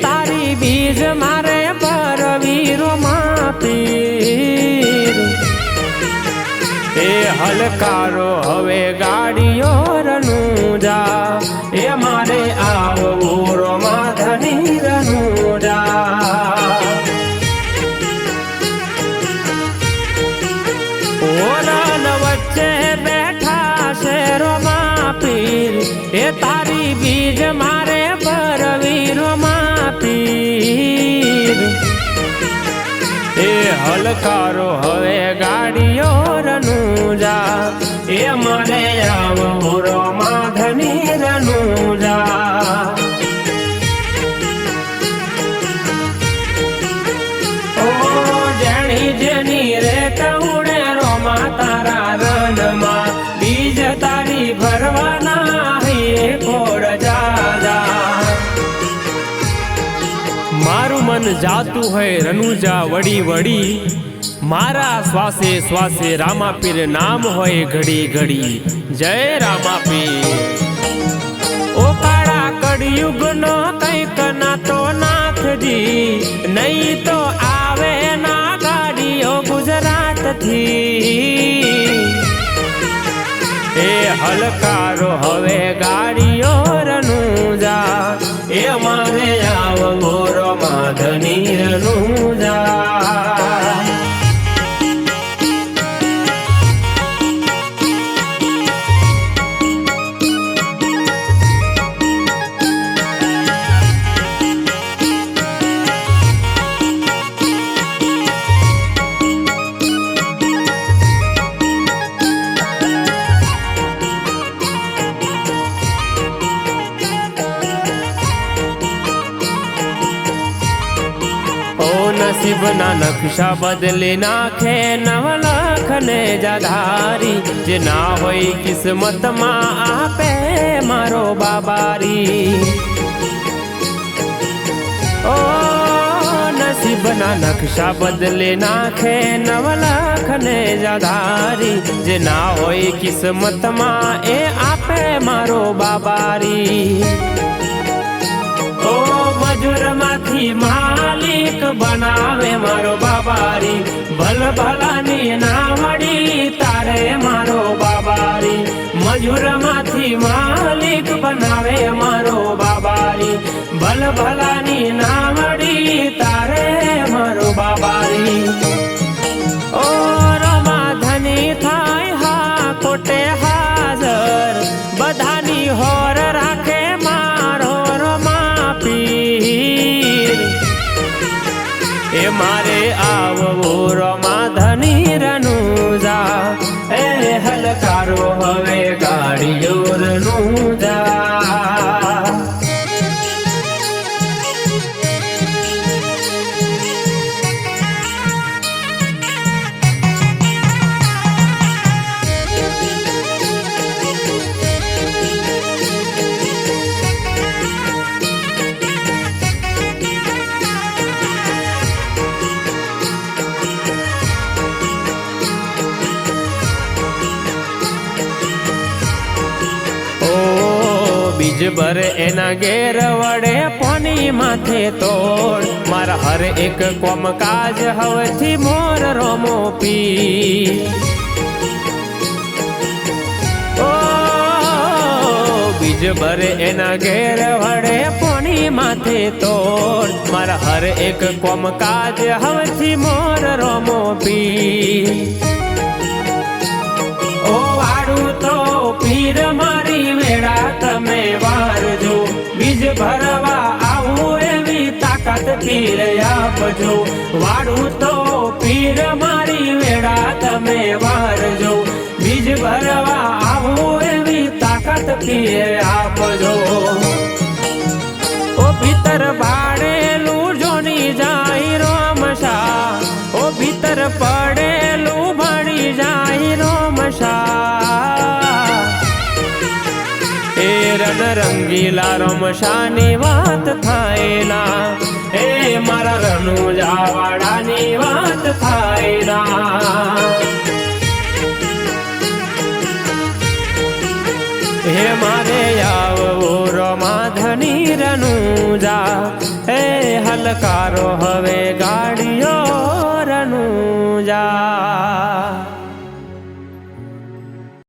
તારી બીજ મારે પરવીરો માપી એ હલકારો હવે ગાડીઓ રનુજા એ મારે આવવું રોમાધની રનુજા ઓરન વચ્ચે બેઠા શેરો માપી એ તારી બીજ મારે પરવીરો માપી એ હલકારો હવે ગાડીઓ રનુજા એ મને આવવું રોમાધની રનુજા ઓ જેણી જેની રે કઉડે રોમા તારા રનમાં બીજ તારી ભરવાના હે કોડ જાજા મારું મન જાતું હોય રનુજા વડી વડી મારા શ્વાસે શ્વાસે રામાપીર નામ હોય ઘડી ઘડી જય રામાપીર ઓ કાળા કળિયુગ નો કંઈક ના તો નાથજી નહીં તો આવે ના ગાડીઓ ગુજરાત થી એ હલકારો હવે ગાડીઓ રનુજા એ મારે આવવો રોમાધની રનુજા નસીબના નકશા બદલી નાખે નવલખ ને જાધારી જે ના હોય કિસ્મતમાં આપે મારો બાબારી ઓ નસીબના નકશા બદલી નાખે નવલખ ને જાધારી જે ના હોય કિસ્મતમાં એ આપે મારો બાબારી ઓ મજૂર માંથી માલિક બનાવે મારો બાબારી ભલ ભલાની નાવડી તારે મારો બાબારી મજૂર માંથી માલિક બનાવે મારો બાબારી ભલ ભલાની નાવડી તારે મારો બાબારી ઓ રમાધની થાય હા કોટે હાજર બધાની હોર રાખે એ મારે આવવું રોમાધની રનુજા એ હલકારો હવે ગાડીઓ રનુજા બીજ ભરે એના ઘેર વડે પોની માથે તોડ મારા હર એક કોમ કાજ હવેથી મોર રોમો પી ઓ બીજ ભરે એના ઘેર વડે પોની માથે તોડ મારા હર એક કોમ કાજ હવેથી મોર રોમો પી ઓ વાડું તો પીર મારી વેળા તમે વારજો બીજ ભરવા આવું એવી તાકાત પીર આપજો વાડું તો પીર મારી વેળા તમે વારજો બીજ ભરવા આવું એવી તાકાત પીર આપજો ઓ ભીતર ભાડેલું જોની જાય રોમશા ઓ ભીતર પડેલું ભળી જાય રોમશા એ રન રંગીલા રમશાની વાત થાય ના એ મારા રનુજા વાડાની વાત થાય ના હે મારે આવ માધની રનુજા એ હલકારો હવે ગાડીઓ રનુજા।